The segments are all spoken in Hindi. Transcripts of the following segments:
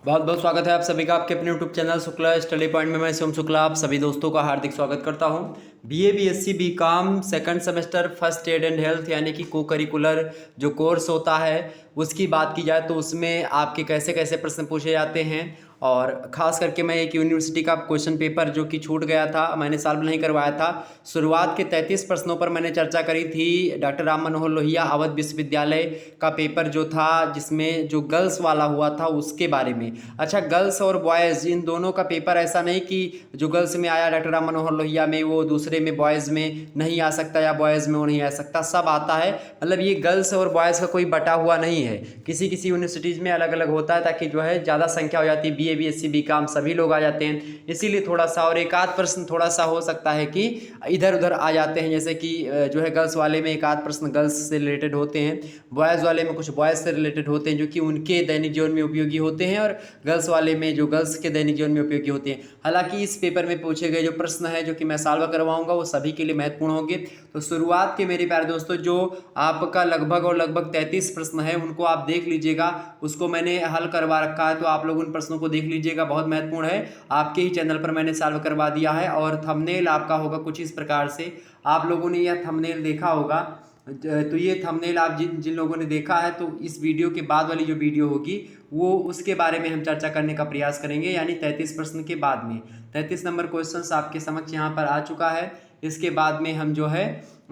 बहुत बहुत स्वागत है आप सभी का आपके अपने YouTube channel Shukla study point में। मैं शिवम शुक्ला आप सभी दोस्तों का हार्दिक स्वागत करता हूं। BA BSc BCom second semester first aid and health यानी कि को करिकुलर जो कोर्स होता है उसकी बात की जाए तो उसमें आपके कैसे कैसे प्रश्न पूछे जाते हैं। और ख़ास करके मैं एक यूनिवर्सिटी का क्वेश्चन पेपर जो कि छूट गया था, मैंने सॉल्व नहीं करवाया था, शुरुआत के 33 प्रश्नों पर मैंने चर्चा करी थी। डॉक्टर राम मनोहर लोहिया अवध विश्वविद्यालय का पेपर जो था जिसमें जो गर्ल्स वाला हुआ था उसके बारे में। अच्छा, गर्ल्स और बॉयज़ इन दोनों का पेपर ऐसा नहीं कि जो गर्ल्स में आया डॉक्टर राम मनोहर लोहिया में वो दूसरे में बॉयज़ में नहीं आ सकता या बॉयज़ में वो नहीं आ सकता, सब आता है। मतलब ये गर्ल्स और बॉयज़ का कोई बटा हुआ नहीं है, किसी किसी यूनिवर्सिटीज़ में अलग अलग होता है ताकि जो है ज़्यादा संख्या हो जाती है। बीए बीएससी बीकॉम सभी लोग आ जाते हैं, इसीलिए थोड़ा सा और एक आध प्रश्न थोड़ा सा हो सकता है कि इधर उधर आ जाते हैं। जैसे कि जो है गर्ल्स वाले में एक आध प्रश्न गर्ल्स से रिलेटेड होते हैं, बॉयज़ वाले में कुछ बॉयज़ से रिलेटेड होते हैं जो कि उनके दैनिक जीवन में उपयोगी होते हैं, और गर्ल्स वाले में जो गर्ल्स के दैनिक जीवन में उपयोगी होते हैं। हालांकि इस पेपर में पूछे गए जो प्रश्न है जो कि मैं सॉल्व करवाऊंगा वो सभी के लिए महत्वपूर्ण होंगे। तो शुरुआत के मेरे प्यारे दोस्तों जो आपका लगभग 33 प्रश्न है उनको आप देख लीजिएगा, उसको मैंने हल करवा रखा है, तो आप लोग उन प्रश्नों को देख लीजिएगा, बहुत महत्वपूर्ण है। आपके ही चैनल पर मैंने सॉल्व करवा दिया है। और थंबनेल आपका होगा कुछ इस प्रकार से, आप लोगों ने यह थंबनेल देखा होगा, तो ये थंबनेल आप जिन जिन लोगों ने देखा है तो इस वीडियो के बाद वाली जो वीडियो होगी वो उसके बारे में हम चर्चा करने का प्रयास करेंगे, यानी 33 प्रश्न के बाद में 33 नंबर क्वेश्चन आपके समक्ष यहाँ पर आ चुका है। इसके बाद में हम जो है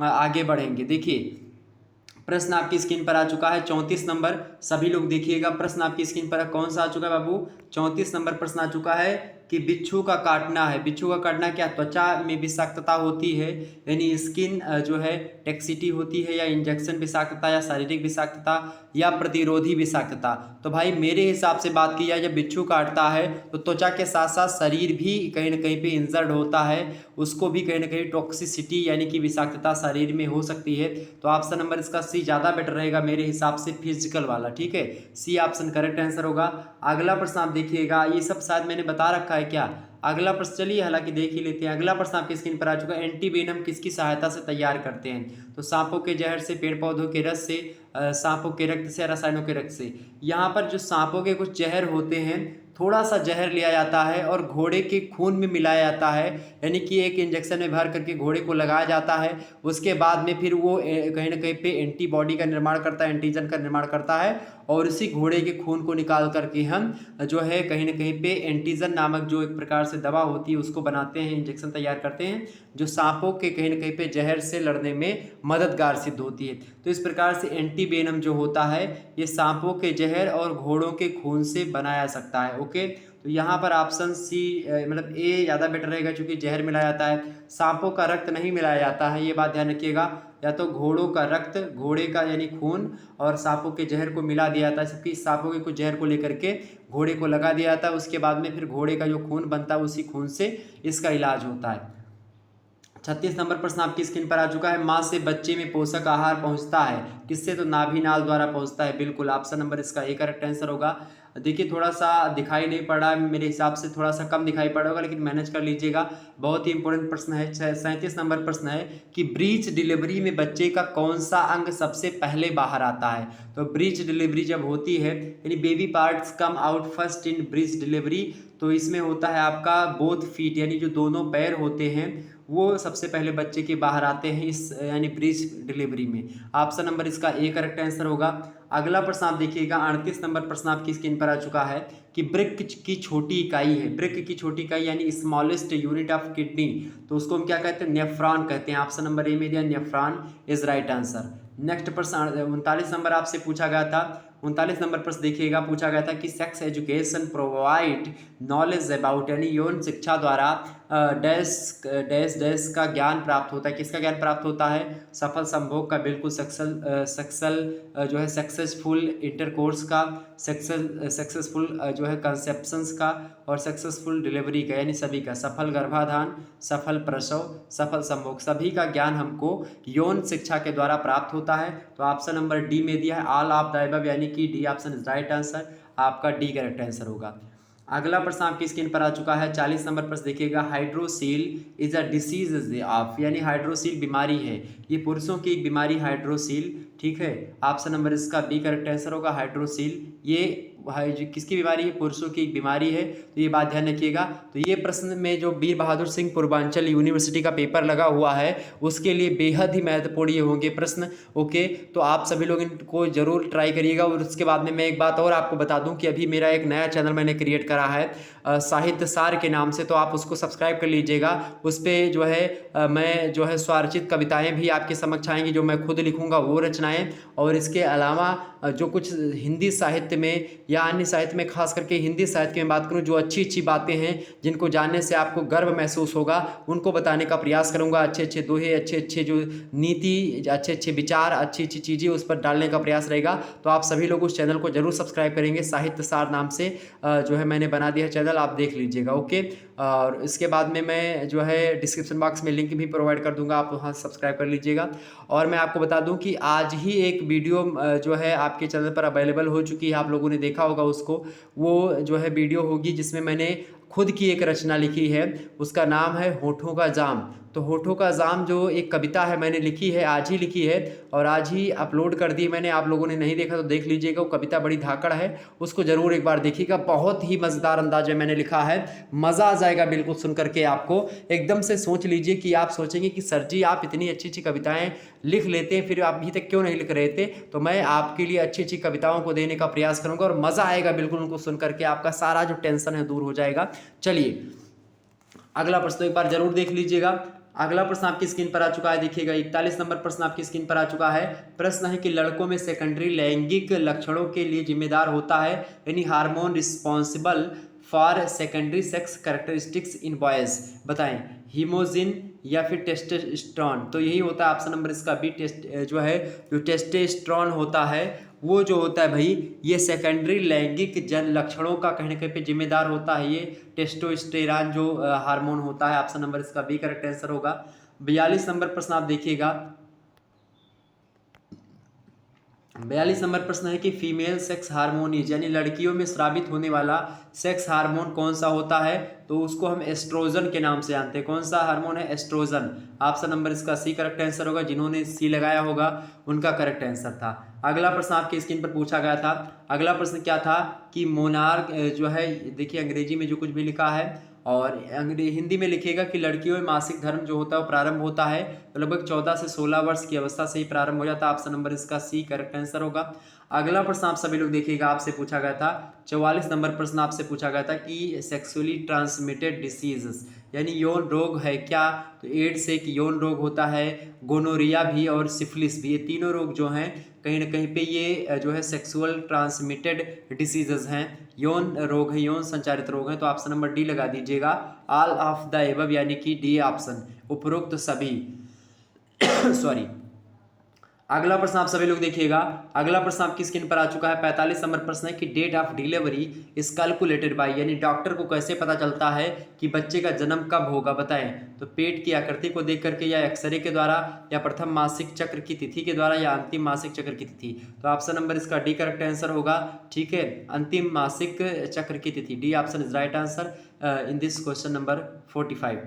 आगे बढ़ेंगे। देखिए प्रश्न आपकी स्क्रीन पर आ चुका है 34 नंबर, सभी लोग देखिएगा। प्रश्न आपकी स्क्रीन पर कौन सा आ चुका है बाबू? 34 नंबर प्रश्न आ चुका है कि बिच्छू का काटना है। बिच्छू का काटना क्या त्वचा में विषाक्तता होती है, यानी स्किन जो है टॉक्सिटी होती है, या इंजेक्शन विषाक्तता, या शारीरिक विषाक्तता, या प्रतिरोधी विषाक्तता? तो भाई मेरे हिसाब से बात की जाए जब बिच्छू काटता है तो त्वचा के साथ साथ शरीर भी कहीं ना कहीं पे इंजर्ड होता है, उसको भी कहीं ना कहीं टॉक्सिसिटी यानी कि विषाक्तता शरीर में हो सकती है। तो ऑप्शन नंबर इसका सी ज़्यादा बेटर रहेगा मेरे हिसाब से, फिजिकल वाला। ठीक है, सी ऑप्शन करेक्ट आंसर होगा। अगला प्रश्न आप देखिएगा, ये सब शायद मैंने बता रखा है क्या? अगला प्रश्न चलिए हालांकि देख ही लेते हैं। अगला प्रश्न आपकी स्क्रीन पर आ चुका है, एंटीवेनम किसकी सहायता से तैयार करते हैं? तो सांपों के जहर से, पेड़ पौधों के रस से, सांपों के रक्त से, रसायनों के रक्त से। यहाँ पर जो सांपों के कुछ जहर होते हैं, थोड़ा सा जहर लिया जाता है और घोड़े के खून में मिलाया जाता है, यानी कि एक इंजेक्शन में भर करके घोड़े को लगाया जाता है। उसके बाद में फिर वो कहीं ना कहीं पे एंटीबॉडी का निर्माण करता है, एंटीजन का निर्माण करता है, और उसी घोड़े के खून को निकाल करके हम जो है कहीं ना कहीं पे एंटीजन नामक जो एक प्रकार से दवा होती है उसको बनाते हैं, इंजेक्शन तैयार करते हैं, जो सांपों के कहीं ना कहीं पे जहर से लड़ने में मददगार सिद्ध होती है। तो इस प्रकार से एंटीवेनम जो होता है ये सांपों के जहर और घोड़ों के खून से बनाया जा सकता है। ओके, तो यहाँ पर ऑप्शन सी मतलब ए ज़्यादा बेटर रहेगा, क्योंकि जहर मिलाया जाता है, सांपों का रक्त नहीं मिलाया जाता है, ये बात ध्यान रखिएगा। या तो घोड़ों का रक्त, घोड़े का यानी खून, और सांपों के जहर को मिला दिया जाता है, सबकी सांपों के कुछ जहर को लेकर के घोड़े को लगा दिया जाता है, उसके बाद में फिर घोड़े का जो खून बनता है उसी खून से इसका इलाज होता है। 36 नंबर प्रश्न आपकी स्क्रीन पर आ चुका है, माँ से बच्चे में पोषक आहार पहुंचता है किससे? तो नाभि नाल द्वारा पहुंचता है। बिल्कुल ऑप्शन नंबर इसका ए करेक्ट आंसर होगा। देखिए थोड़ा सा दिखाई नहीं पड़ रहा है मेरे हिसाब से, थोड़ा सा कम दिखाई पड़ रहा होगा, लेकिन मैनेज कर लीजिएगा। बहुत ही इंपॉर्टेंट प्रश्न है। 37 नंबर प्रश्न है कि ब्रीच डिलीवरी में बच्चे का कौन सा अंग सबसे पहले बाहर आता है? तो ब्रीच डिलीवरी जब होती है यानी baby parts come out first in breach delivery, तो इसमें होता है आपका बोथ फीट, यानी जो दोनों पैर होते हैं वो सबसे पहले बच्चे के बाहर आते हैं इस यानी ब्रीच डिलीवरी में। ऑप्शन नंबर इसका ए करेक्ट आंसर होगा। अगला प्रश्न आप देखिएगा, 38 नंबर प्रश्न आपकी स्क्रीन पर आ चुका है कि वृक्क की छोटी इकाई है। वृक्क की छोटी इकाई यानी स्मॉलेस्ट यूनिट ऑफ किडनी, तो उसको हम क्या कहते हैं? नेफ्रॉन कहते हैं। ऑप्शन नंबर ए में दिया nephron is right answer. Next प्रश्न 39 नंबर आपसे पूछा गया था। 39 नंबर प्रश्न देखिएगा, पूछा गया था कि sex education provide knowledge about, यानी यौन शिक्षा द्वारा डैश डैश डैश का ज्ञान प्राप्त होता है। किसका ज्ञान प्राप्त होता है? सफल संभोग का, बिल्कुल सक्सेल जो है सक्सेसफुल इंटरकोर्स का, सक्सेसफुल जो है कंसेप्शंस का, और सक्सेसफुल डिलीवरी का, यानी सभी का, सफल गर्भाधान, सफल प्रसव, सफल संभोग, सभी का ज्ञान हमको यौन शिक्षा के द्वारा प्राप्त होता है। तो ऑप्शन नंबर डी में दिया है ऑल ऑफ द अबव, यानी कि D option is right answer, आपका डी करेक्ट आंसर होगा। अगला प्रश्न आपकी स्क्रीन पर आ चुका है, 40 नंबर प्रश्न देखिएगा, hydrocele is a disease of, यानी हाइड्रोसील बीमारी है, ये पुरुषों की एक बीमारी हाइड्रोसील ठीक है। ऑप्शन नंबर इसका बी करेक्ट आंसर होगा हाइड्रोसील। ये किसकी बीमारी है? पुरुषों की बीमारी है, तो ये बात ध्यान रखिएगा। तो ये प्रश्न में जो वीर बहादुर सिंह पूर्वांचल यूनिवर्सिटी का पेपर लगा हुआ है उसके लिए बेहद ही महत्वपूर्ण ये होंगे प्रश्न। ओके, तो आप सभी लोग इनको जरूर ट्राई करिएगा। और उसके बाद में मैं एक बात और आपको बता दूं कि अभी मेरा एक नया चैनल मैंने क्रिएट करा है साहित्य सार के नाम से, तो आप उसको सब्सक्राइब कर लीजिएगा। उस पर जो है मैं जो है स्वरचित कविताएं भी आपके समक्ष आएंगी, जो मैं खुद लिखूंगा वो रचनाएं। और इसके अलावा जो कुछ हिंदी साहित्य में या अन्य साहित्य में, खास करके हिंदी साहित्य में बात करूं, जो अच्छी अच्छी बातें हैं जिनको जानने से आपको गर्व महसूस होगा उनको बताने का प्रयास करूंगा। अच्छे अच्छे दोहे, अच्छे अच्छे जो नीति, अच्छे अच्छे विचार, अच्छी अच्छी चीज़ें उस पर डालने का प्रयास रहेगा। तो आप सभी लोग उस चैनल को जरूर सब्सक्राइब करेंगे। साहित्य सार नाम से जो है मैंने बना दिया चैनल, आप देख लीजिएगा। ओके, और इसके बाद में मैं जो है डिस्क्रिप्शन बॉक्स में लिंक भी प्रोवाइड कर दूंगा, आप वहाँ सब्सक्राइब कर लीजिएगा। और मैं आपको बता दूं कि आज ही एक वीडियो जो है आपके चैनल पर अवेलेबल हो चुकी है, आप लोगों ने देखा होगा उसको। वो जो है वीडियो होगी जिसमें मैंने खुद की एक रचना लिखी है, उसका नाम है होठों का जाम। तो होठों का जाम जो एक कविता है मैंने लिखी है, आज ही लिखी है और आज ही अपलोड कर दी मैंने। आप लोगों ने नहीं देखा तो देख लीजिएगा, वो कविता बड़ी धाकड़ है, उसको जरूर एक बार देखिएगा। बहुत ही मज़ेदार अंदाज में मैंने लिखा है, मज़ा आ जाएगा बिल्कुल सुन करके आपको। एकदम से सोच लीजिए कि आप सोचेंगे कि सर जी आप इतनी अच्छी अच्छी कविताएं लिख लेते हैं, फिर आप अभी तक क्यों नहीं लिख रहे थे। तो मैं आपके लिए अच्छी अच्छी कविताओं को देने का प्रयास करूंगा और मज़ा आएगा बिल्कुल उनको सुन करके, आपका सारा जो टेंशन है दूर हो जाएगा। चलिए अगला प्रश्न एक बार जरूर देख लीजिएगा। अगला प्रश्न आपकी स्क्रीन पर आ चुका है, देखिएगा 41 नंबर प्रश्न आपकी स्क्रीन पर आ चुका है। प्रश्न है कि लड़कों में सेकेंडरी लैंगिक लक्षणों के लिए जिम्मेदार होता है यानी hormone responsible for secondary sex characteristics in boys, बताएं हीमोजिन या फिर टेस्टोस्टेरोन। तो यही होता है ऑप्शन नंबर इसका बी, जो है जो टेस्टोस्टेरोन होता है वो जो होता है भाई, ये सेकेंडरी लैंगिक जन लक्षणों का कहीं पे जिम्मेदार होता है। ये टेस्टोस्टेरोन जो हार्मोन होता है, ऑप्शन नंबर इसका बी करेक्ट आंसर होगा। 42 नंबर प्रश्न आप देखिएगा। 42 नंबर प्रश्न है कि फीमेल सेक्स हार्मोनीज यानी लड़कियों में स्रावित होने वाला सेक्स हार्मोन कौन सा होता है? तो उसको हम एस्ट्रोजन के नाम से जानते हैं। कौन सा हार्मोन है? एस्ट्रोजन। ऑप्शन नंबर इसका सी करेक्ट आंसर होगा। जिन्होंने सी लगाया होगा उनका करेक्ट आंसर था। अगला प्रश्न आपकी स्क्रीन पर पूछा गया था। अगला प्रश्न क्या था कि मोनार्क जो है, देखिए अंग्रेजी में जो कुछ भी लिखा है और हिंदी में लिखिएगा कि लड़कियों में मासिक धर्म जो होता है वो प्रारंभ होता है तो लगभग 14 से 16 वर्ष की अवस्था से ही प्रारंभ हो जाता है। ऑप्शन नंबर इसका सी करेक्ट आंसर होगा। अगला प्रश्न आप सभी लोग देखिएगा, आपसे पूछा गया था 44 नंबर प्रश्न आपसे पूछा गया था कि सेक्सुअली ट्रांसमिटेड डिसीजेस यानी यौन रोग है क्या? तो एड्स एक यौन रोग होता है, गोनोरिया भी और सिफिलिस भी, ये तीनों रोग जो हैं कहीं ना कहीं पे ये जो है सेक्सुअल ट्रांसमिटेड डिसीजेज हैं, यौन रोग है, यौन संचारित रोग है। तो ऑप्शन नंबर डी लगा दीजिएगा, ऑल ऑफ द एबव यानी कि डी ऑप्शन, उपरोक्त सभी सॉरी। अगला प्रश्न आप सभी लोग देखिएगा। अगला प्रश्न आपकी स्क्रीन पर आ चुका है। 45 नंबर प्रश्न है कि date of delivery is calculated by यानी डॉक्टर को कैसे पता चलता है कि बच्चे का जन्म कब होगा, बताएं। तो पेट की आकृति को देख करके या एक्सरे के द्वारा या प्रथम मासिक चक्र की तिथि के द्वारा या अंतिम मासिक चक्र की तिथि। तो ऑप्शन नंबर इसका डी करेक्ट आंसर होगा। ठीक है, अंतिम मासिक चक्र की तिथि, D option is right answer in this question number 45।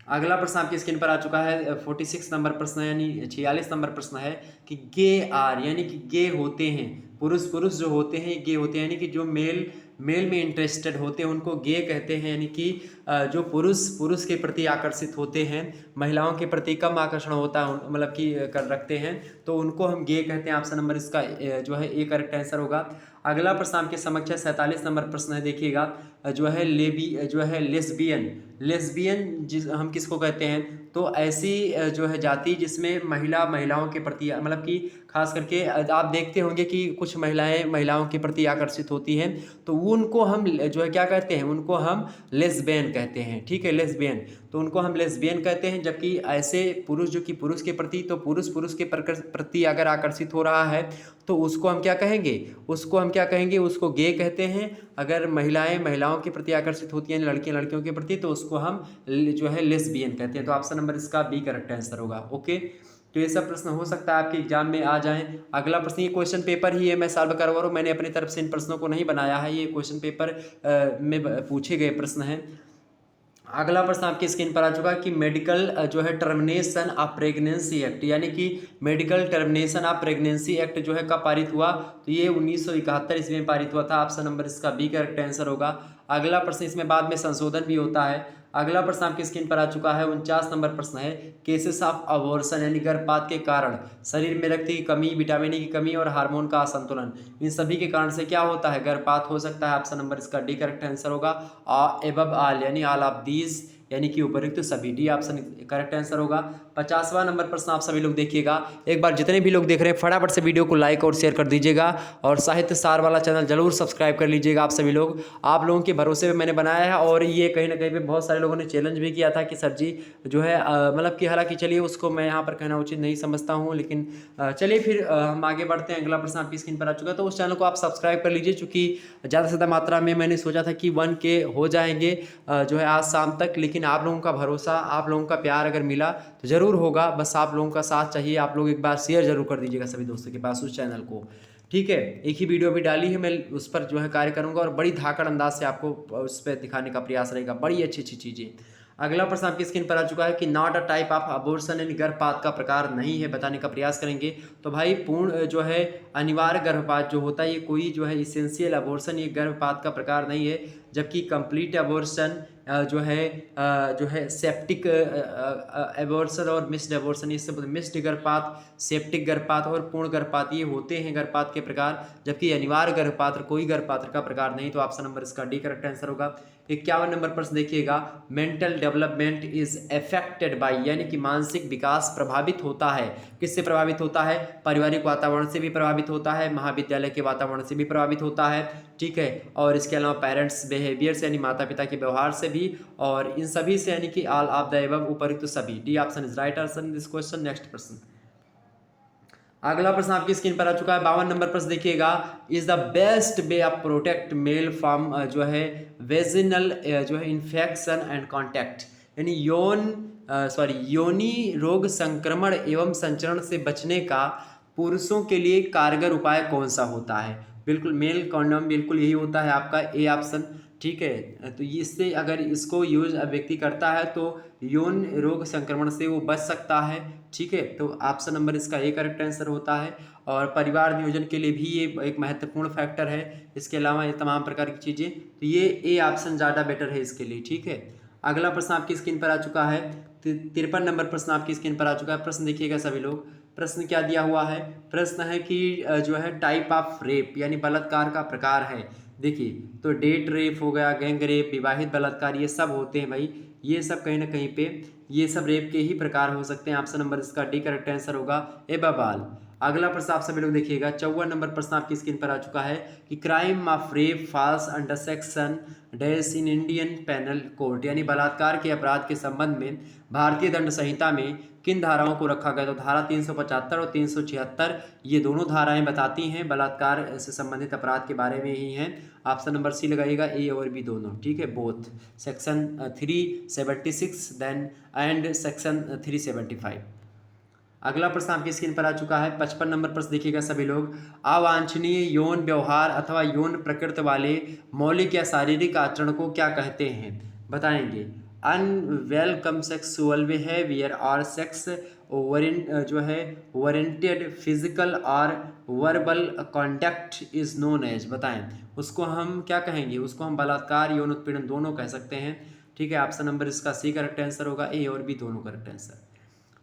अगला प्रश्न आपकी स्क्रीन पर आ चुका है। 46 नंबर प्रश्न यानी 46 नंबर प्रश्न है कि गे आर यानी कि गे होते हैं, पुरुष जो होते हैं गे होते हैं यानी कि जो मेल में इंटरेस्टेड होते हैं उनको गे कहते हैं। यानी कि जो पुरुष के प्रति आकर्षित होते हैं, महिलाओं के प्रति कम आकर्षण होता है मतलब कि कर रखते हैं, तो उनको हम गे कहते हैं। ऑप्शन नंबर इसका जो है ए करेक्ट आंसर होगा। अगला प्रश्न आपके समक्ष 47 नंबर प्रश्न है, देखिएगा जो है लेस्बियन जिस हम किसको कहते हैं? तो ऐसी जो है जाति जिसमें महिलाओं के प्रति मतलब कि खास करके आप देखते होंगे कि कुछ महिलाओं के प्रति आकर्षित होती हैं, तो उनको हम जो है क्या कहते हैं? उनको हम लेस्बियन कहते हैं। ठीक है, लेस्बियन, तो उनको हम लेस्बियन कहते हैं। जबकि ऐसे पुरुष जो कि पुरुष के प्रति, तो पुरुष के प्रति अगर आकर्षित हो रहा है तो उसको हम क्या कहेंगे? उसको गे कहते हैं। अगर महिलाओं के प्रति आकर्षित होती हैं, लड़कियों के प्रति, तो उसको हम जो है लेस्बियन कहते हैं। तो ऑप्शन नंबर इसका बी करेक्ट आंसर होगा। ओके, तो ये सब प्रश्न हो सकता है आपके एग्जाम में आ जाएं। अगला प्रश्न, ये क्वेश्चन पेपर ही है, मैं सॉल्व करवा रहा हूँ, मैंने अपनी तरफ से इन प्रश्नों को नहीं बनाया है, ये क्वेश्चन पेपर में पूछे गए प्रश्न हैं। अगला प्रश्न आपकी स्क्रीन पर आ चुका है कि मेडिकल जो है टर्मिनेशन ऑफ प्रेगनेंसी एक्ट, यानी कि medical termination of pregnancy act जो है कब पारित हुआ, तो ये 1971 ईस्वी में पारित हुआ था। ऑप्शन नंबर इसका बी करेक्ट आंसर होगा। अगला प्रश्न, इसमें बाद में संशोधन भी होता है। अगला प्रश्न आपकी स्क्रीन पर आ चुका है, 49 नंबर प्रश्न है, केसेस ऑफ अबॉर्शन यानी गर्भपात के कारण शरीर में रक्त की कमी, विटामिन ई की कमी और हार्मोन का असंतुलन, इन सभी के कारण से क्या होता है, गर्भपात हो सकता है। ऑप्शन नंबर इसका डी करेक्ट आंसर होगा। एबव ऑल यानी ऑल ऑफ दीज यानी कि उपयुक्त सभी, डी ऑप्शन करेक्ट आंसर होगा। 50वां नंबर प्रश्न आप सभी लोग देखिएगा, एक बार जितने भी लोग देख रहे हैं फटाफट से वीडियो को लाइक और शेयर कर दीजिएगा और साहित्य सार वाला चैनल जरूर सब्सक्राइब कर लीजिएगा। आप सभी लोग, आप लोगों के भरोसे पे मैंने बनाया है और ये कहीं ना कहीं पे बहुत सारे लोगों ने चैलेंज भी किया था कि सर जी जो है मतलब कि, हालांकि चलिए उसको मैं यहाँ पर कहना उचित नहीं समझता हूँ, लेकिन चलिए फिर हम आगे बढ़ते हैं। अगला प्रश्न आपकी स्क्रीन पर आ चुका है, तो उस चैनल को आप सब्सक्राइब कर लीजिए, चूँकि ज़्यादा से ज़्यादा मात्रा में मैंने सोचा था कि 1K हो जाएंगे जो है आज शाम तक, लेकिन आप लोगों का भरोसा, आप लोगों का प्यार अगर मिला तो ज़रूर होगा। बस आप लोगों का साथ चाहिए, आप लोग एक बार शेयर जरूर कर दीजिएगा सभी दोस्तों के पास उस चैनल को, ठीक है। एक ही वीडियो भी डाली है, मैं उस पर जो है कार्य करूंगा और बड़ी धाकड़ अंदाज से आपको उस पर दिखाने का प्रयास रहेगा, बड़ी अच्छी अच्छी चीज़ें। अगला प्रश्न आपकी स्क्रीन पर आ चुका है कि not a type of abortion यानी गर्भपात का प्रकार नहीं है, बताने का प्रयास करेंगे। तो भाई पूर्ण जो है अनिवार्य गर्भपात जो होता है, ये कोई जो है इसेंशियल अबॉर्शन, ये गर्भपात का प्रकार नहीं है। जबकि कंप्लीट अबॉर्शन जो है सेप्टिक एबॉर्शन और मिस्ड एबॉर्शन, इससे मिस्ड गर्भपात, सेप्टिक गर्भपात और पूर्ण गर्भपात ये होते हैं गर्भपात के प्रकार। जबकि अनिवार्य गर्भपात कोई गर्भपात का प्रकार नहीं, तो ऑप्शन नंबर इसका डी करेक्ट आंसर होगा। 51 नंबर प्रश्न देखिएगा, mental development is affected by यानी कि मानसिक विकास प्रभावित होता है, किससे प्रभावित होता है, पारिवारिक वातावरण से भी प्रभावित होता है, महाविद्यालय के वातावरण से भी प्रभावित होता है, ठीक है, और इसके अलावा पेरेंट्स बिहेवियर से यानी माता पिता के व्यवहार से भी, और इन सभी से यानी कि ऑल ऑफ द अबव उपयुक्त सभी, D option is right answer in this question. Next प्रश्न, अगला प्रश्न आपकी स्क्रीन पर आ चुका है, 52 नंबर प्रश्न देखिएगा, is the best way of protect male from जो है वेजिनल जो है इन्फेक्शन एंड कॉन्टैक्ट यानी योनि रोग संक्रमण एवं संचरण से बचने का पुरुषों के लिए कारगर उपाय कौन सा होता है। बिल्कुल मेल कॉन्डोम, बिल्कुल यही होता है आपका ए ऑप्शन, ठीक है। तो इससे अगर इसको यूज व्यक्ति करता है तो यौन रोग संक्रमण से वो बच सकता है, ठीक है। तो ऑप्शन नंबर इसका ए करेक्ट आंसर होता है। और परिवार नियोजन के लिए भी ये एक महत्वपूर्ण फैक्टर है। इसके अलावा ये तमाम प्रकार की चीज़ें, तो ये ए ऑप्शन ज़्यादा बेटर है इसके लिए, ठीक है। अगला प्रश्न आपकी स्क्रीन पर आ चुका है, 53 नंबर प्रश्न आपकी स्क्रीन पर आ चुका है। प्रश्न देखिएगा सभी लोग, प्रश्न क्या दिया हुआ है, प्रश्न है कि जो है टाइप ऑफ रेप यानी बलात्कार का प्रकार है। देखिए तो डेट रेप हो गया, गैंग रेप, विवाहित बलात्कार, ये सब होते हैं भाई, ये सब कहीं ना कहीं पे ये सब रेप के ही प्रकार हो सकते हैं। ऑप्शन नंबर इसका डी करेक्ट आंसर होगा, एबव ऑल। अगला प्रश्न आप सभी लोग देखिएगा, 54 नंबर प्रश्न आपकी स्क्रीन पर आ चुका है कि crime of rape falls under section dash in Indian penal code यानी बलात्कार के अपराध के संबंध में भारतीय दंड संहिता में किन धाराओं को रखा गया। तो धारा 375 और 376 ये दोनों धाराएं बताती हैं बलात्कार से संबंधित अपराध के बारे में ही हैं। ऑप्शन नंबर सी लगाइएगा, ए और बी दोनों, ठीक है, both. Section 376 then and section 375। अगला प्रश्न आपकी स्क्रीन पर आ चुका है, 55 नंबर प्रश्न देखिएगा सभी लोग, अवांछनीय यौन व्यवहार अथवा यौन प्रकृति वाले मौलिक या शारीरिक आचरण को क्या कहते हैं, बताएंगे। अनवेलकम सेक्सुअल बिहेवियर और सेक्स जो है वारंटेड फिजिकल और verbal contact is known as, बताएं उसको हम क्या कहेंगे, उसको हम बलात्कार यौन उत्पीड़न दोनों कह सकते हैं, ठीक है। ऑप्शन नंबर इसका सी करेक्ट आंसर होगा, ए और बी दोनों करेक्ट आंसर।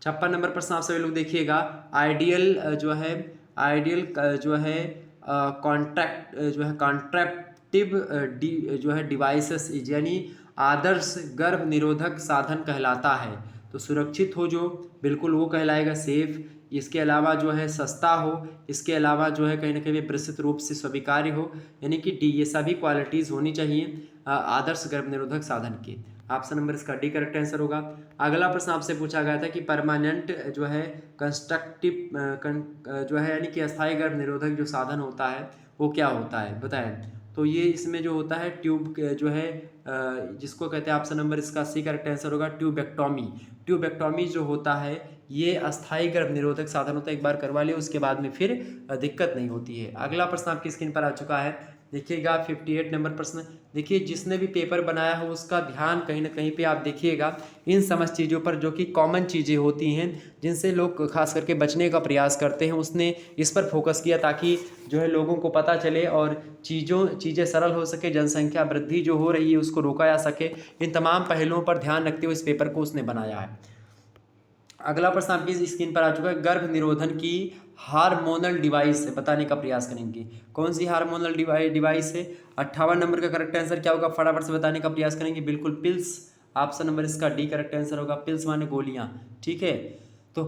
56 नंबर प्रश्न आप सभी लोग देखिएगा, आइडियल जो है कॉन्ट्रैक्ट जो है कॉन्ट्रैक्टिव जो है डिवाइसेस यानी आदर्श गर्भ निरोधक साधन कहलाता है। तो सुरक्षित हो जो, बिल्कुल वो कहलाएगा सेफ। इसके अलावा जो है सस्ता हो, इसके अलावा जो है कहीं ना कहीं विस्तृत रूप से स्वीकार्य हो, यानी कि डी, ये सभी क्वालिटीज़ होनी चाहिए आदर्श गर्भ निरोधक साधन की। ऑप्शन नंबर इसका डी करेक्ट आंसर होगा। अगला प्रश्न आपसे पूछा गया था कि परमानेंट जो है कंस्ट्रक्टिव जो है यानी कि अस्थायी गर्भ निरोधक जो साधन होता है वो क्या होता है, बताएं। तो ये इसमें जो होता है ट्यूब जो है जिसको कहते हैं, ऑप्शन नंबर इसका सी करेक्ट आंसर होगा, ट्यूबेक्टोमी। ट्यूबेक्टोमी जो होता है ये अस्थायी गर्भ निरोधक साधन होता है, एक बार करवा लिया उसके बाद में फिर दिक्कत नहीं होती है। अगला प्रश्न आपकी स्क्रीन पर आ चुका है, देखिएगा 58 नंबर प्रश्न। देखिए जिसने भी पेपर बनाया हो उसका ध्यान कहीं ना कहीं पे आप देखिएगा इन समस्त चीज़ों पर, जो कि कॉमन चीज़ें होती हैं जिनसे लोग खास करके बचने का प्रयास करते हैं, उसने इस पर फोकस किया ताकि जो है लोगों को पता चले और चीज़ें सरल हो सके, जनसंख्या वृद्धि जो हो रही है उसको रोका जा सके। इन तमाम पहलुओं पर ध्यान रखते हुए इस पेपर को उसने बनाया है। अगला प्रश्न आपकी स्क्रीन पर आ चुका है। गर्भ निरोधन की हार्मोनल डिवाइस है बताने का प्रयास करेंगे। कौन सी हार्मोनल डिवाइस है? 58 नंबर का करेक्ट आंसर क्या होगा? फटाफट से बताने का प्रयास करेंगे। बिल्कुल पिल्स। ऑप्शन नंबर इसका डी करेक्ट आंसर होगा। पिल्स माने गोलियां, ठीक है। तो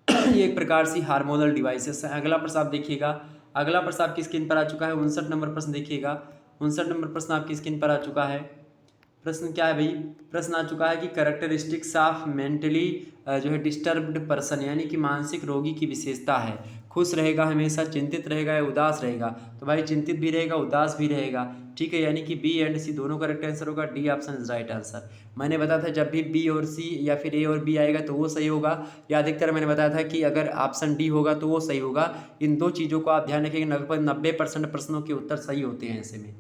ये एक प्रकार से हार्मोनल डिवाइस है। अगला प्रश्न आप देखिएगा। अगला प्रश्न आपकी स्क्रीन पर आ चुका है। 59 नंबर प्रश्न देखिएगा। 59 नंबर प्रश्न आपकी स्क्रीन पर आ चुका है। प्रश्न क्या है भाई? प्रश्न आ चुका है कि कैरेक्टरिस्टिक्स ऑफ मेंटली जो है डिस्टर्ब्ड पर्सन, यानी कि मानसिक रोगी की विशेषता है। खुश रहेगा हमेशा, चिंतित रहेगा या उदास रहेगा? तो भाई चिंतित भी रहेगा, उदास भी रहेगा, ठीक है। यानी कि बी एंड सी दोनों करेक्ट आंसर होगा। D option is right answer. मैंने बताया था जब भी बी और सी या फिर ए और बी आएगा तो वो सही होगा, या अधिकतर मैंने बताया था कि अगर ऑप्शन डी होगा तो वो सही होगा। इन दो चीज़ों को आप ध्यान रखिएगा। लगभग 90% प्रश्नों के उत्तर सही होते हैं ऐसे में।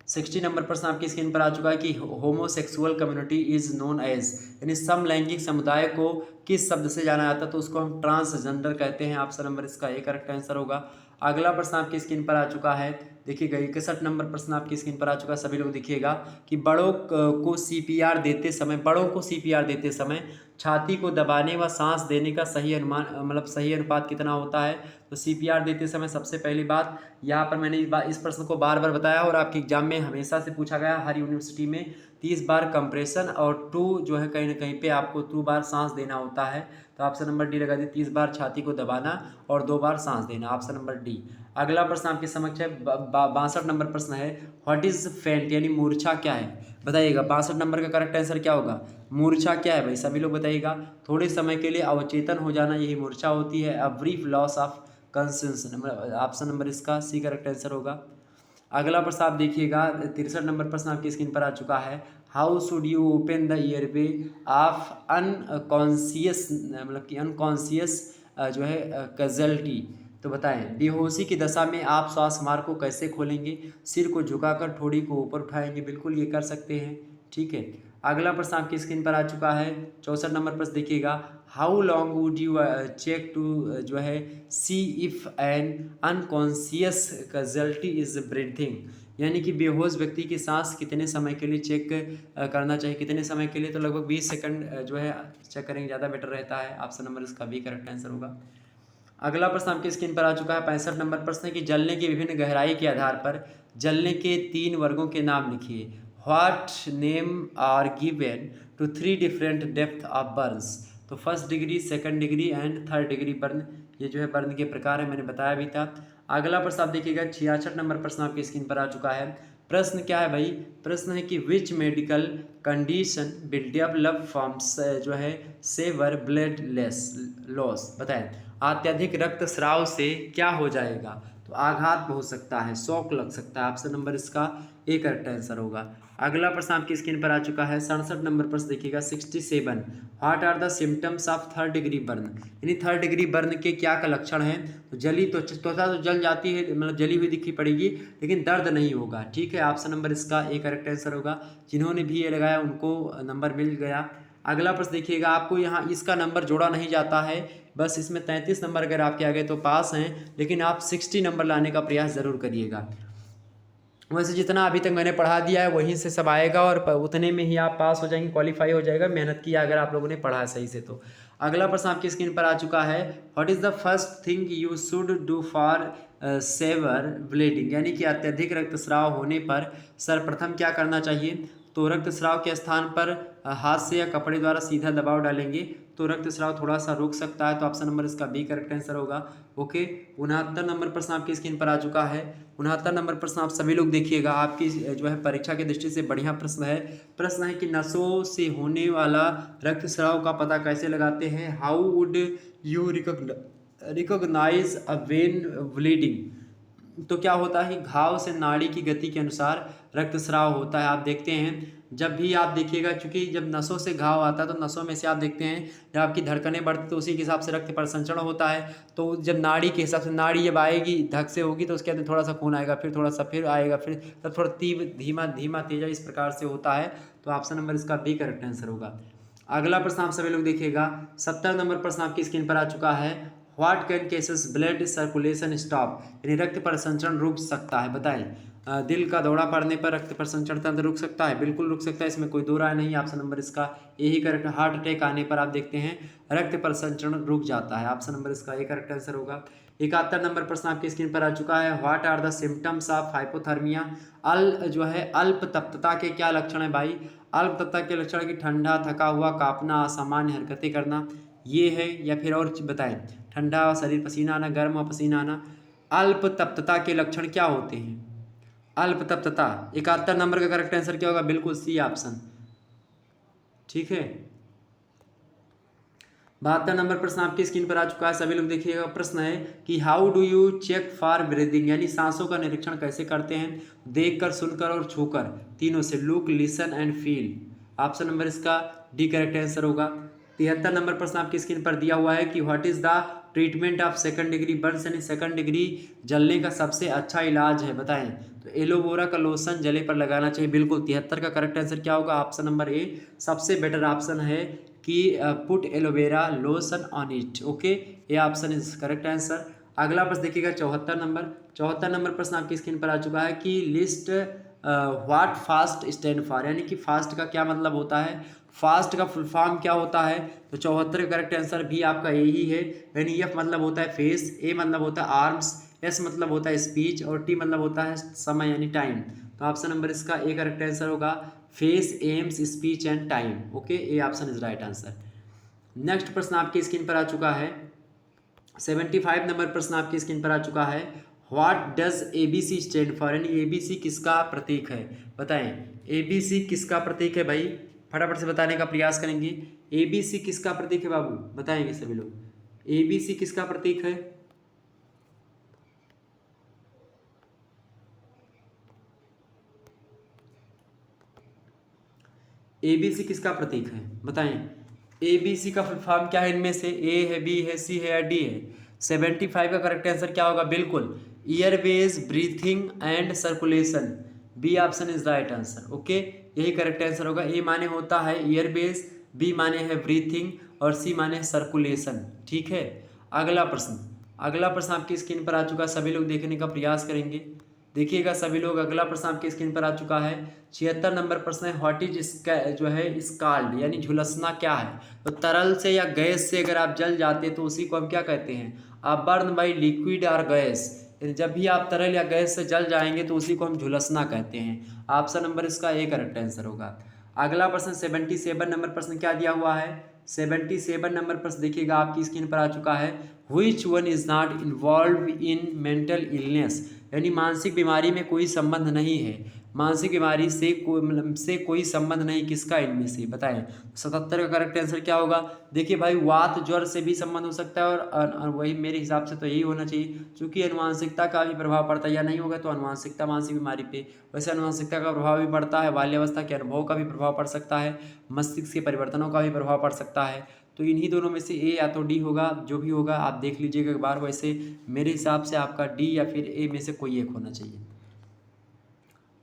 60 नंबर प्रश्न आपकी स्क्रीन पर आ चुका है कि homosexual community is known as, यानी समलैंगिक समुदाय को किस शब्द से जाना जाता है? तो उसको हम ट्रांसजेंडर कहते हैं। ऑप्शन नंबर इसका ए करेक्ट आंसर होगा। अगला प्रश्न आपकी स्क्रीन पर आ चुका है। देखिएगा 61 नंबर प्रश्न आपकी स्क्रीन पर आ चुका है। सभी लोग देखिएगा कि बड़ों को सीपीआर देते समय, बड़ों को सीपीआर देते समय छाती को दबाने व सांस देने का सही अनुमान, मतलब सही अनुपात कितना होता है? तो सीपीआर देते समय सबसे पहली बात, यहाँ पर मैंने इस प्रश्न को बार बार बताया और आपके एग्जाम में हमेशा से पूछा गया हर यूनिवर्सिटी में। 30 बार कंप्रेशन और 2 जो है कहीं ना कहीं पे आपको 2 बार सांस देना होता है। तो ऑप्शन नंबर डी लगा दी। 30 बार छाती को दबाना और 2 बार सांस देना। Option number D. अगला प्रश्न आपके समक्ष है। 62 नंबर प्रश्न है। व्हाट इज फेंट, यानी मूर्छा क्या है? बताइएगा। 62 नंबर का करेक्ट आंसर क्या होगा? मूर्छा क्या है भाई? सभी लोग बताइएगा। थोड़े समय के लिए अवचेतन हो जाना, यही मूर्छा होती है। A brief loss of conscience. Option number इसका सी करेक्ट आंसर होगा। अगला प्रश्न आप देखिएगा। 63 नंबर प्रश्न आपकी स्क्रीन पर आ चुका है। How should you open the airway of unconscious, मतलब कि अनकॉन्शियस जो है कैजुअलिटी? तो बताएं बेहोशी की दशा में आप श्वास मार्ग को कैसे खोलेंगे? सिर को झुकाकर ठोड़ी को ऊपर उठाएंगे। बिल्कुल ये कर सकते हैं, ठीक है। अगला प्रश्न आपकी स्क्रीन पर आ चुका है। 64 नंबर प्रश्न देखिएगा। How long would you check to जो है see if an unconscious casualty is breathing, यानी कि बेहोश व्यक्ति की सांस कितने समय के लिए चेक करना चाहिए? कितने समय के लिए? तो लगभग 20 सेकंड जो है चेक करेंगे, ज़्यादा बेटर रहता है। ऑप्शन नंबर इसका बी करेक्ट आंसर होगा। अगला प्रश्न आपकी स्क्रीन पर आ चुका है। 65 नंबर प्रश्न है कि जलने की विभिन्न गहराई के आधार पर जलने के 3 वर्गों के नाम लिखिए। What name are given to 3 different depth of burns? तो first degree, second degree and third degree burn, ये जो है बर्न के प्रकार है, मैंने बताया भी था। अगला प्रश्न आप देखिएगा। 66 नंबर प्रश्न आपकी स्क्रीन पर आ चुका है। प्रश्न क्या है भाई? प्रश्न है कि which medical condition will develop from जो है सेवर ब्लड लॉस? बताएं। अत्यधिक रक्तस्राव से क्या हो जाएगा? तो आघात हो सकता है, शॉक लग सकता है। ऑप्शन नंबर इसका ए करेक्ट आंसर होगा। अगला प्रश्न आपकी स्क्रीन पर आ चुका है। 67 नंबर प्रश्न देखिएगा। 67 what are the symptoms of third degree burn, यानी थर्ड डिग्री बर्न के क्या का लक्षण है? तो जली तो त्वचा तो जल जाती है, मतलब जली हुई दिखी पड़ेगी, लेकिन दर्द नहीं होगा, ठीक है। ऑप्शन नंबर इसका ए करेक्ट आंसर होगा। जिन्होंने भी ये लगाया उनको नंबर मिल गया। अगला प्रश्न देखिएगा। आपको यहाँ इसका नंबर जोड़ा नहीं जाता है, बस इसमें 33 नंबर अगर आपके आ गए तो पास हैं, लेकिन आप 60 नंबर लाने का प्रयास ज़रूर करिएगा। वैसे जितना अभी तक मैंने पढ़ा दिया है वहीं से सब आएगा और उतने में ही आप पास हो जाएंगे, क्वालिफाई हो जाएगा, मेहनत किया अगर आप लोगों ने पढ़ा है सही से तो। अगला प्रश्न आपकी स्क्रीन पर आ चुका है। What is the first thing you should do for severe bleeding, यानी कि अत्यधिक रक्तस्राव होने पर सर्वप्रथम क्या करना चाहिए? तो रक्तस्राव के स्थान पर हाथ से या कपड़े द्वारा सीधा दबाव डालेंगे तो रक्तस्राव थोड़ा सा रुक सकता है। तो ऑप्शन नंबर इसका बी करेक्ट आंसर होगा। ओके। 69 नंबर प्रश्न आपकी स्क्रीन पर आ चुका है। 69 नंबर प्रश्न आप सभी लोग देखिएगा, आपकी जो है परीक्षा की दृष्टि से बढ़िया प्रश्न है। प्रश्न है कि नसों से होने वाला रक्तस्राव का पता कैसे लगाते हैं? How would you recognise a vein bleeding? तो क्या होता है, घाव से नाड़ी की गति के अनुसार रक्तस्राव होता है। आप देखते हैं जब भी आप देखिएगा, क्योंकि जब नसों से घाव आता है तो नसों में से आप देखते हैं जब आपकी धड़कनें बढ़ती तो उसी के हिसाब से रक्त परिसंचरण होता है। तो जब नाड़ी के हिसाब से, नाड़ी जब आएगी धक से होगी तो उसके अंदर थोड़ा सा खून आएगा, फिर थोड़ा सा फिर आएगा, फिर तब थोड़ा तीव्र धीमा धीमा तेजा इस प्रकार से होता है। तो ऑप्शन नंबर इसका बी करेक्ट आंसर होगा। अगला प्रश्न आप सभी लोग देखिएगा, 70 नंबर प्रश्न आपकी स्क्रीन पर आ चुका है। What can cases blood circulation stop, यानी रक्त परिसंचरण रुक सकता है, बताएं। दिल का दौरा पड़ने पर रक्त परिसंचरण तंत्र रुक सकता है, बिल्कुल रुक सकता है, इसमें कोई दो राय नहीं। ऑप्शन नंबर इसका यही करेक्ट। हार्ट अटैक आने पर आप देखते हैं रक्त परिसंचरण रुक जाता है, ऑप्शन नंबर इसका ये करेक्ट आंसर होगा। 71 नंबर प्रश्न आपकी स्क्रीन पर आ चुका है। What are the symptoms of hypothermia, अल्प तप्तता के क्या लक्षण है भाई। अल्प तप्तता के लक्षण की ठंडा, थका हुआ, कांपना, असामान्य हरकतें करना, ये है या फिर और बताएं। ठंडा शरीर, पसीना आना, गर्म और पसीना आना। अल्प तप्तता के लक्षण क्या होते हैं, अल्प तप्तता। 71 नंबर का करेक्ट आंसर क्या होगा, बिल्कुल सी ऑप्शन, ठीक है। 72 नंबर प्रश्न आपकी स्क्रीन पर आ चुका है, सभी लोग देखिएगा। प्रश्न है कि how do you check for breathing, यानी सांसों का निरीक्षण कैसे करते हैं। देखकर, सुनकर और छूकर, तीनों से। Look, listen and feel, option number इसका डी करेक्ट आंसर होगा। 73 नंबर प्रश्न आपकी स्क्रीन पर दिया हुआ है कि what is the treatment of second degree Burns, यानी सेकंड डिग्री जलने का सबसे अच्छा इलाज है, बताएं। तो एलोवेरा का लोशन जले पर लगाना चाहिए, बिल्कुल। 73 का करेक्ट आंसर क्या होगा, ऑप्शन नंबर ए सबसे बेटर ऑप्शन है कि put aloe vera lotion on it, okay, ये ऑप्शन इज करेक्ट आंसर। अगला प्रश्न देखिएगा 74 नंबर प्रश्न आपकी स्क्रीन पर आ चुका है कि list what fast stand for, यानी कि फास्ट का क्या मतलब होता है, फास्ट का फुल फॉर्म क्या होता है। तो 74 का करेक्ट आंसर भी आपका यही है, यानी एफ मतलब होता है फेस, ए मतलब होता है आर्म्स, एस मतलब होता है स्पीच और टी मतलब होता है समय यानी टाइम। तो ऑप्शन नंबर इसका ए करेक्ट आंसर होगा, face, AIIMS, speech and time, okay, A option is right answer. Next प्रश्न आपकी स्क्रीन पर आ चुका है, 75 नंबर प्रश्न आपकी स्क्रीन पर आ चुका है। What does ABC stand for, यानी ABC किसका प्रतीक है, बताएं। ABC किसका प्रतीक है भाई, फटाफट से बताने का प्रयास करेंगे। ABC किसका प्रतीक है बाबू, बताएंगे सभी लोग। ABC किसका प्रतीक है, ABC किसका प्रतीक है, बताएं। ABC का फुल फॉर्म क्या है, इनमें से ए है, बी है, सी है या डी है। 75 का करेक्ट आंसर क्या होगा, बिल्कुल airways, breathing and circulation, B option is right answer, okay, यही करेक्ट आंसर होगा। ए माने होता है ईयरवेज, बी माने है ब्रीथिंग और सी माने है सर्कुलेशन, ठीक है। अगला प्रश्न आपकी स्क्रीन पर आ चुका है, सभी लोग देखने का प्रयास करेंगे, देखिएगा सभी लोग। अगला प्रश्न आपकी स्क्रीन पर आ चुका है, 76 नंबर प्रश्न है। व्हाट इज जो है स्काल्ड, यानी झुलसना क्या है। तो तरल से या गैस से अगर आप जल जाते हैं तो उसी को हम क्या कहते हैं, आप बर्न बाई लिक्विड और गैस, जब भी आप तरल या गैस से जल जाएंगे तो उसी को हम झुलसना कहते हैं। ऑप्शन नंबर इसका ए करेक्ट आंसर होगा। अगला प्रश्न 77 नंबर प्रश्न क्या दिया हुआ है, 77 नंबर प्रश्न देखिएगा आपकी स्क्रीन पर आ चुका है। Which one is not involve in mental illness, यानी मानसिक बीमारी में कोई संबंध नहीं है, मानसिक बीमारी से कोई संबंध नहीं, किसका इनमें से, बताएं। 77 का करेक्ट आंसर क्या होगा, देखिए भाई वात ज्वर से भी संबंध हो सकता है और वही मेरे हिसाब से तो यही होना चाहिए, क्योंकि अनुवांशिकता का भी प्रभाव पड़ता है, या नहीं होगा तो अनुवांशिकता मानसिक बीमारी पे, वैसे अनुवांशिकता का प्रभाव भी पड़ता है, बाल्यावस्था के अनुभव का भी प्रभाव पड़ सकता है, मस्तिष्क के परिवर्तनों का भी प्रभाव पड़ सकता है। तो इन्हीं दोनों में से ए या तो डी होगा, जो भी होगा आप देख लीजिएगा एक बार, वैसे मेरे हिसाब से आपका डी या फिर ए में से कोई एक होना चाहिए।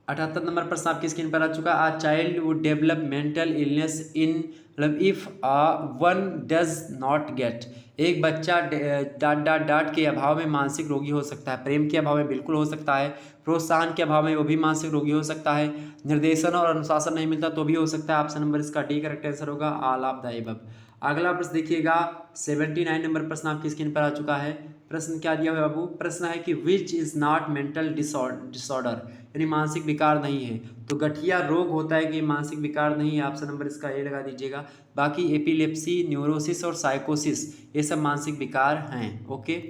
78 नंबर प्रश्न आपकी स्क्रीन पर आ चुका है। A child would develop mental illness in, मतलब if one does not get, एक बच्चा डांट के अभाव में मानसिक रोगी हो सकता है, प्रेम के अभाव में बिल्कुल हो सकता है, प्रोत्साहन के अभाव में वो भी मानसिक रोगी हो सकता है, निर्देशन और अनुशासन नहीं मिलता तो भी हो सकता है। ऑप्शन नंबर इसका डी करेक्ट आंसर होगा, ऑल ऑफ द अबव। अगला प्रश्न देखिएगा, 79 नंबर प्रश्न आपकी स्क्रीन पर आ चुका है। प्रश्न क्या दिया हुआ है बाबू, प्रश्न है कि which is not mental disorder, यानी मानसिक विकार नहीं है। तो गठिया रोग होता है कि मानसिक विकार नहीं है, ऑप्शन नंबर इसका ए लगा दीजिएगा। बाकी एपिलेप्सी, न्यूरोसिस और साइकोसिस ये सब मानसिक विकार हैं, ओके।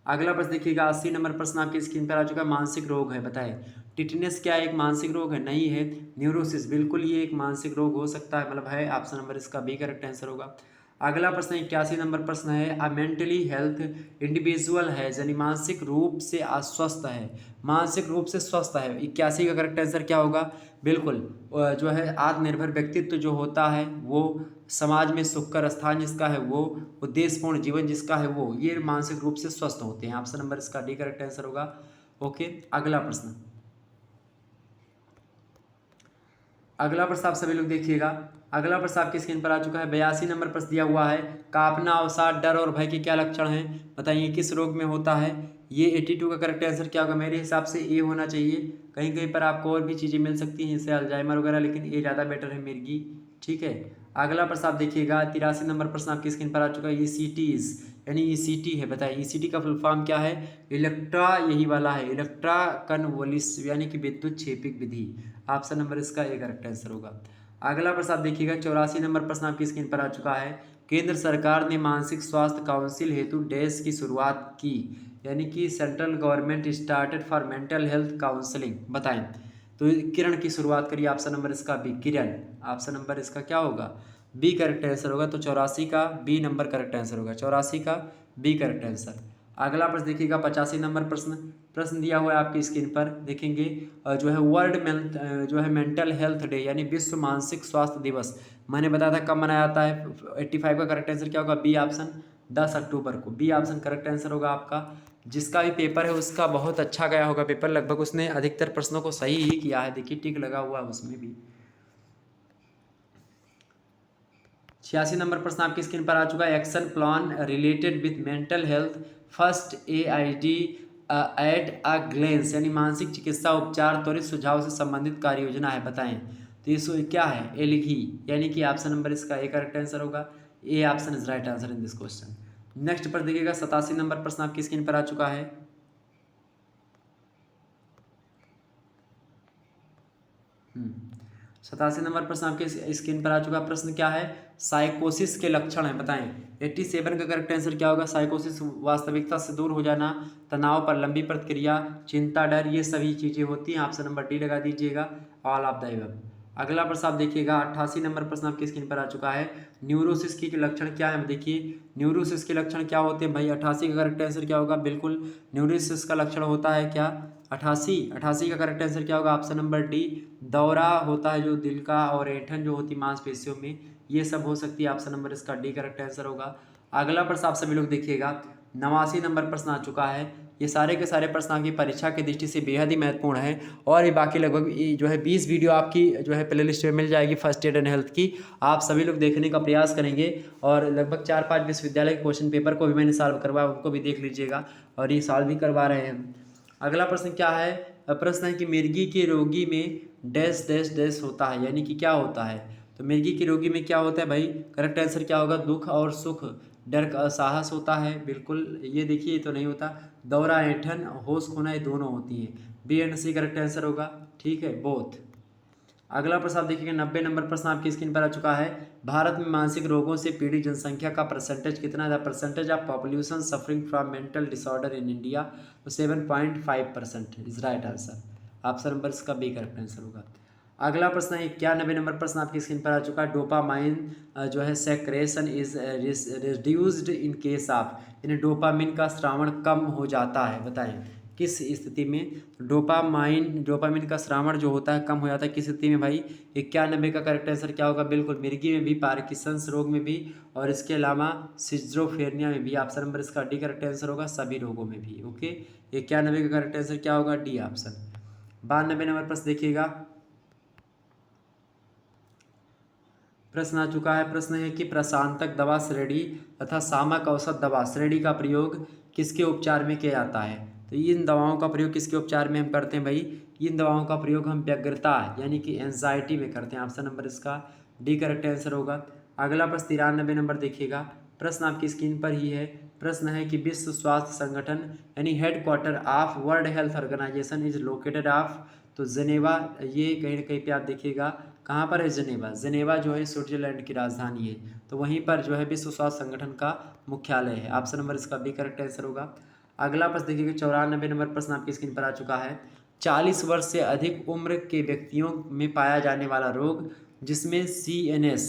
अगला प्रश्न देखिएगा, 80 नंबर प्रश्न आपकी स्क्रीन पर आ चुका है। मानसिक रोग है, बताएं। टिटनेस क्या एक मानसिक रोग है, नहीं है। न्यूरोसिस बिल्कुल ये एक मानसिक रोग हो सकता है, मतलब है, ऑप्शन नंबर इसका बी करेक्ट आंसर होगा। अगला प्रश्न 81 नंबर प्रश्न है, अ मेंटली हेल्थ इंडिविजुअल है, यानी मानसिक रूप से अस्वस्थ है, मानसिक रूप से स्वस्थ है। 81 का करेक्ट आंसर क्या होगा? बिल्कुल जो है आत्मनिर्भर व्यक्तित्व जो होता है वो, समाज में सुखकर स्थान जिसका है वो, उद्देश्यपूर्ण जीवन जिसका है वो, ये मानसिक रूप से स्वस्थ होते हैं। ऑप्शन नंबर इसका डी करेक्ट आंसर होगा। ओके, अगला प्रश्न, अगला प्रश्न आप सभी लोग देखिएगा। अगला प्रश्न आपकी स्क्रीन पर आ चुका है। 82 नंबर प्रश्न दिया हुआ है, कांपना, अवसाद, डर और भय के क्या लक्षण हैं? बताइए किस रोग में होता है? ये 82 का करेक्ट आंसर क्या होगा? मेरे हिसाब से ए होना चाहिए। कहीं कहीं पर आपको और भी चीज़ें मिल सकती हैं, जैसे अल्जाइमर वगैरह, लेकिन ए ज़्यादा बेटर है मिर्गी। ठीक है, अगला प्रश्न आप देखिएगा। 83 नंबर प्रश्न आपकी स्क्रीन पर आ चुका है। ईसीटीज यानी ईसीटी है, बताइए ईसीटी का फुल फॉर्म क्या है? इलेक्ट्रा, यही वाला है, इलेक्ट्रा कन्वोलिस यानी कि विद्युत क्षेपिक विधि। ऑप्शन नंबर इसका ए करेक्ट आंसर होगा। अगला प्रश्न आप देखिएगा। 84 नंबर प्रश्न आपकी स्क्रीन पर आ चुका है। केंद्र सरकार ने मानसिक स्वास्थ्य काउंसिल हेतु डैश की शुरुआत की, यानी कि central government started for mental health counselling. बताएं तो किरण की शुरुआत करिए। ऑप्शन नंबर इसका बी, किरण। ऑप्शन नंबर इसका क्या होगा? बी करेक्ट आंसर होगा। तो 84 का बी नंबर करेक्ट आंसर होगा, 84 का बी करेक्ट आंसर। अगला प्रश्न देखिएगा। 85 नंबर प्रश्न, प्रश्न दिया हुआ है आपकी स्क्रीन पर, देखेंगे जो है जो है मेंटल हेल्थ डे यानी विश्व मानसिक स्वास्थ्य दिवस मैंने बताया था कब मनाया जाता है। 85 का करेक्ट आंसर क्या होगा? बी ऑप्शन, 10 अक्टूबर को। बी ऑप्शन करेक्ट आंसर होगा आपका। जिसका भी पेपर है उसका बहुत अच्छा गया होगा पेपर, लगभग उसने अधिकतर प्रश्नों को सही ही किया है। देखिए टिक लगा हुआ है उसमें भी। 86 नंबर प्रश्न आपकी स्क्रीन पर आ चुका है। Action plan related with mental health first AID at a glens, यानी मानसिक चिकित्सा उपचार त्वरित सुझाव से संबंधित कार्य योजना है। बताएं तो ये क्या है? एलिघी, यानी कि ऑप्शन नंबर इसका ए करेक्ट आंसर होगा। A option is right answer in this question. Next पर देखिएगा। 87 नंबर प्रश्न आपकी स्क्रीन पर आ चुका है। 87 नंबर प्रश्न आपके स्क्रीन पर आ चुका। प्रश्न क्या है? साइकोसिस के लक्षण है, बताएं। 87 का करेक्ट आंसर क्या होगा? साइकोसिस वास्तविकता से दूर हो जाना, तनाव पर लंबी प्रतिक्रिया, चिंता, डर, ये सभी चीज़ें होती हैं। ऑप्शन नंबर डी लगा दीजिएगा, ऑल ऑफ द अबव। अगला प्रश्न आप देखिएगा। 88 नंबर प्रश्न आपकी स्क्रीन पर आ चुका है। न्यूरोसिस के लक्षण क्या है? देखिए न्यूरोसिस के लक्षण क्या होते हैं भाई? 88 का करेक्ट आंसर क्या होगा? बिल्कुल न्यूरोसिस का लक्षण होता है क्या? 88 का करेक्ट आंसर क्या होगा? ऑप्शन नंबर डी, दौरा होता है जो दिल का, और ऐंठन जो होती है मांसपेशियों में, ये सब हो सकती है। ऑप्शन नंबर इसका डी करेक्ट आंसर होगा। अगला प्रश्न आप सभी लोग देखिएगा। 89 नंबर प्रश्न आ चुका है। ये सारे के सारे प्रश्न आपकी परीक्षा की दृष्टि से बेहद ही महत्वपूर्ण है, और ये बाकी लगभग जो है 20 वीडियो आपकी जो है प्ले लिस्ट में मिल जाएगी फर्स्ट एड एंड हेल्थ की। आप सभी लोग देखने का प्रयास करेंगे, और लगभग 4-5 विश्वविद्यालय के क्वेश्चन पेपर को भी मैंने सॉल्व करवाया, उनको भी देख लीजिएगा, और ये सॉल्व भी करवा रहे हैं। अगला प्रश्न क्या है? प्रश्न है कि मिर्गी के रोगी में डैश डैश डैश होता है, यानी कि क्या होता है? तो मिर्गी के रोगी में क्या होता है भाई? करेक्ट आंसर क्या होगा? दुख और सुख, डर का साहस होता है। बिल्कुल, ये देखिए तो नहीं होता। दौरा, ऐंठन, होश खोना, ये दोनों होती हैं। B and C correct answer होगा। ठीक है, बोथ। अगला प्रश्न आप देखिएगा। 90 नंबर प्रश्न आपकी स्क्रीन पर आ चुका है। भारत में मानसिक रोगों से पीड़ित जनसंख्या का परसेंटेज कितना है? Percentage of population suffering from mental disorder in India, तो 7.5% is right answer. Option number इसका बी करेक्ट आंसर होगा। अगला प्रश्न है 91 नंबर प्रश्न आपकी स्क्रीन पर आ चुका है। डोपामाइन जो है secretion is reduced in case of, यानी डोपामिन का स्रावण कम हो जाता है। बताएं किस स्थिति में? डोपामिन का स्रावण जो होता है कम हो जाता है, किस स्थिति में भाई? 91 का करेक्ट आंसर क्या होगा? बिल्कुल मिर्गी में भी, पार्किंसंस रोग में भी, और इसके अलावा सिजोफ्रेनिया में भी। ऑप्शन नंबर इसका डी करेक्ट आंसर होगा, सभी रोगों में भी। ओके, 91 का करेक्ट आंसर क्या होगा? D option. 92 नंबर प्रश्न देखिएगा। प्रश्न आ चुका है। प्रश्न है कि प्रशांतक दवा श्रेणी तथा सामक औषध दवा श्रेणी का प्रयोग किसके उपचार में किया जाता है? तो इन दवाओं का प्रयोग किसके उपचार में हम करते हैं भाई? इन दवाओं का प्रयोग हम व्यग्रता यानी कि एंजाइटी में करते हैं। ऑप्शन नंबर इसका डी करेक्ट आंसर होगा। अगला प्रश्न 93 नंबर देखिएगा। प्रश्न आपकी स्क्रीन पर ही है। प्रश्न है कि विश्व स्वास्थ्य संगठन यानी headquarter of world health organisation is located of, तो जेनेवा, ये कहीं ना कहीं पे आप देखिएगा कहाँ पर है? जेनेवा। जेनेवा जो है स्विट्जरलैंड की राजधानी है, तो वहीं पर जो है विश्व स्वास्थ्य संगठन का मुख्यालय है। ऑप्शन नंबर इसका बी करेक्ट आंसर होगा। अगला प्रश्न देखिएगा। 94 नंबर प्रश्न आपकी स्क्रीन पर आ चुका है। 40 वर्ष से अधिक उम्र के व्यक्तियों में पाया जाने वाला रोग जिसमें CNS,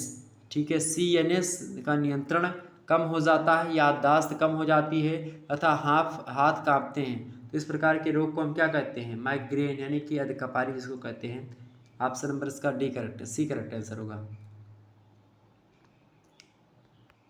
ठीक है। CNS का नियंत्रण कम हो जाता है, याददाश्त कम हो जाती है तथा हाथ कांपते हैं। तो इस प्रकार के रोग को हम क्या कहते हैं? माइग्रेन यानी कि अधकपारी जिसको कहते हैं। ऑप्शन नंबर इसका डी करेक्ट है, सी करेक्ट आंसर होगा।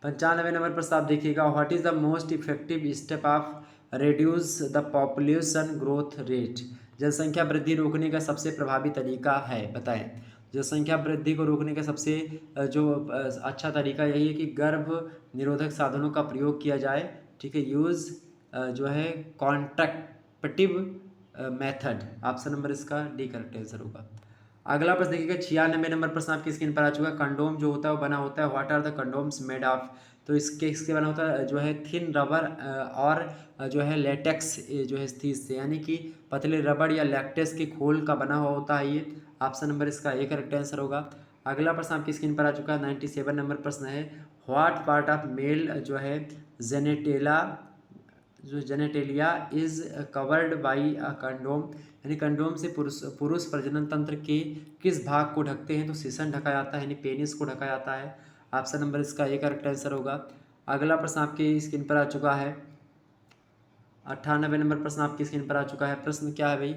95 नंबर प्रश्न आप देखिएगा, what is the most effective step of reduce the population growth rate? जनसंख्या वृद्धि रोकने का सबसे प्रभावी तरीका है, बताएं। जनसंख्या वृद्धि को रोकने का सबसे अच्छा तरीका यही है कि गर्भ निरोधक साधनों का प्रयोग किया जाए। ठीक है, यूज जो है कॉन्ट्रैक्टिव मेथड। ऑप्शन नंबर इसका डी करेक्ट आंसर होगा। अगला प्रश्न देखिएगा, 96 नंबर प्रश्न आपकी स्क्रीन पर आ चुका है। कंडोम जो होता है वो बना होता है, what are the condoms made of? तो इसके बना होता है जो है थिन रबर और जो है लेटेक्स जो है से, यानी कि पतले रबड़ या लैक्टेस के खोल का बना हुआ होता है ये। ऑप्शन नंबर इसका ए करेक्ट आंसर होगा। अगला प्रश्न आपकी स्क्रीन पर आ चुका है, 97 नंबर प्रश्न है, व्हाट पार्ट ऑफ मेल जो है genitalia is covered by a condom? यानी कंडोम से पुरुष प्रजनन तंत्र के किस भाग को ढकते हैं? तो सीसन ढका जाता है, यानी पेनिस को ढका जाता है। ऑप्शन नंबर इसका ए करेक्ट आंसर होगा। अगला प्रश्न आपकी स्क्रीन पर आ चुका है, 98 नंबर प्रश्न आपकी स्क्रीन पर आ चुका है। प्रश्न क्या है भाई?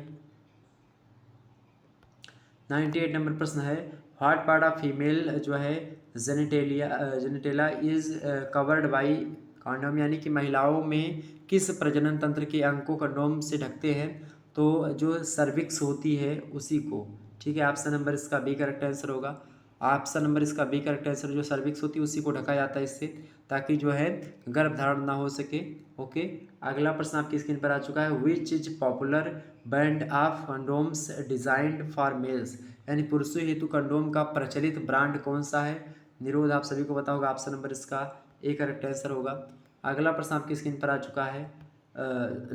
98 नंबर प्रश्न है, व्हाट पार्ट ऑफ फीमेल जो है जेनेटेला इज कवर्ड बाई कंडोम? यानी कि महिलाओं में किस प्रजनन तंत्र के अंग को कंडोम से ढकते हैं? तो जो सर्विक्स होती है उसी को। ठीक है, ऑप्शन नंबर इसका बी करेक्ट आंसर होगा। ऑप्शन नंबर इसका बी करेक्ट आंसर, जो सर्विक्स होती है उसी को ढका जाता है इससे, ताकि जो है गर्भधारण ना हो सके। ओके, अगला प्रश्न आपकी स्क्रीन पर आ चुका है, which is popular brand of condoms designed for mails? यानी पुरुषों हेतु कंडोम का प्रचलित ब्रांड कौन सा है? निरोध आप सभी को पता होगा, ऑप्शन नंबर इसका ए करेक्ट आंसर होगा। अगला प्रश्न आपकी स्क्रीन पर आ चुका है,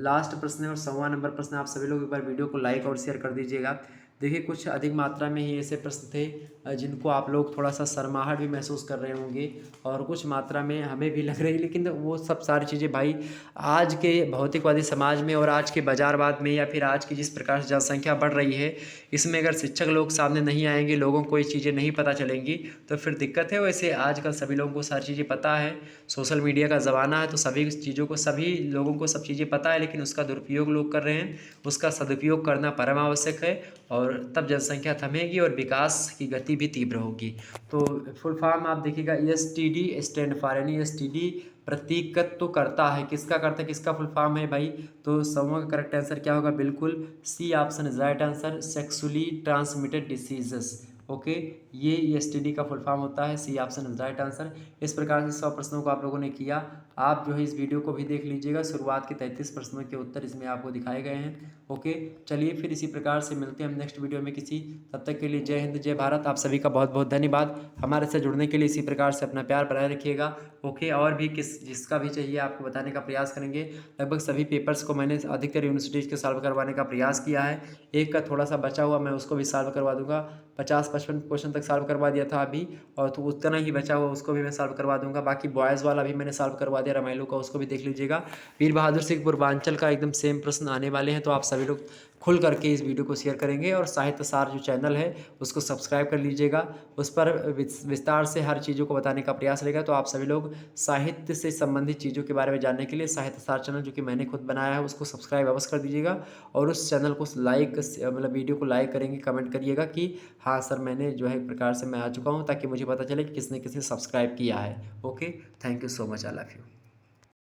लास्ट प्रश्न है और 100वां नंबर प्रश्न। आप सभी लोग एक बार वीडियो को लाइक और शेयर कर दीजिएगा। देखिए, कुछ अधिक मात्रा में ही ऐसे प्रश्न थे जिनको आप लोग थोड़ा सा शर्माहट भी महसूस कर रहे होंगे और कुछ मात्रा में हमें भी लग रही, लेकिन वो सब सारी चीज़ें भाई आज के भौतिकवादी समाज में और आज के बाजारवाद में या फिर आज की जिस प्रकार से जनसंख्या बढ़ रही है, इसमें अगर शिक्षक लोग सामने नहीं आएंगे, लोगों को ये चीज़ें नहीं पता चलेंगी तो फिर दिक्कत है। वैसे आजकल सभी लोगों को सारी चीज़ें पता है, सोशल मीडिया का ज़माना है, तो सभी चीज़ों को सभी लोगों को सब चीज़ें पता है, लेकिन उसका दुरुपयोग लोग कर रहे हैं। उसका सदुपयोग करना परम आवश्यक है और तब जनसंख्या थमेगी और विकास की गति भी तीव्र होगी। तो फुल फॉर्म आप देखिएगा, STD स्टैंड फॉर, यानी STD प्रतीकत्व तो करता है, किसका करता है, किसका फुल फॉर्म है भाई? तो समूह का करेक्ट आंसर क्या होगा? बिल्कुल C option is right answer, sexually transmitted diseases. Okay, ये STD का फुल फॉर्म होता है, C option is right answer. इस प्रकार से 100 प्रश्नों को आप लोगों ने किया। आप जो है इस वीडियो को भी देख लीजिएगा, शुरुआत के 33 प्रश्नों के उत्तर इसमें आपको दिखाए गए हैं। ओके, चलिए फिर इसी प्रकार से मिलते हैं हम नेक्स्ट वीडियो में किसी। तब तक के लिए जय हिंद जय भारत। आप सभी का बहुत बहुत धन्यवाद। हमारे से जुड़ने के लिए इसी प्रकार से अपना प्यार बनाए रखिएगा। ओके, और भी जिसका भी चाहिए आपको बताने का प्रयास करेंगे। लगभग सभी पेपर्स को मैंने अधिकतर यूनिवर्सिटीज़ के सॉल्व करवाने का प्रयास किया है। एक का थोड़ा सा बचा हुआ, मैं उसको भी सॉल्व करवा दूंगा। 50-55 क्वेश्चन तक सॉल्व करवा दिया था अभी, और तो उतना ही बचा हुआ उसको भी मैं सॉल्व करवा दूंगा। बाकी बॉयज़ वाला भी मैंने सॉल्व करवा दिया, रामायणों का, उसको भी देख लीजिएगा। वीर बहादुर सिंह पूर्वांचल का एकदम सेम प्रश्न आने वाले हैं, तो आप सभी लोग खुल करके इस वीडियो को शेयर करेंगे। और साहित्य सार जो चैनल है उसको सब्सक्राइब कर लीजिएगा, उस पर विस्तार से हर चीज़ों को बताने का प्रयास रहेगा। तो आप सभी लोग साहित्य से संबंधित चीज़ों के बारे में जानने के लिए साहित्य सार चैनल जो कि मैंने खुद बनाया है उसको सब्सक्राइब अवश्य कर दीजिएगा। और उस चैनल को लाइक, मतलब वीडियो को लाइक करेंगे, कमेंट करिएगा कि हाँ सर मैंने जो है एक प्रकार से मैं आ चुका हूँ, ताकि मुझे पता चले कि किसने किसने सब्सक्राइब किया है। Okay, thank you so much, I love you.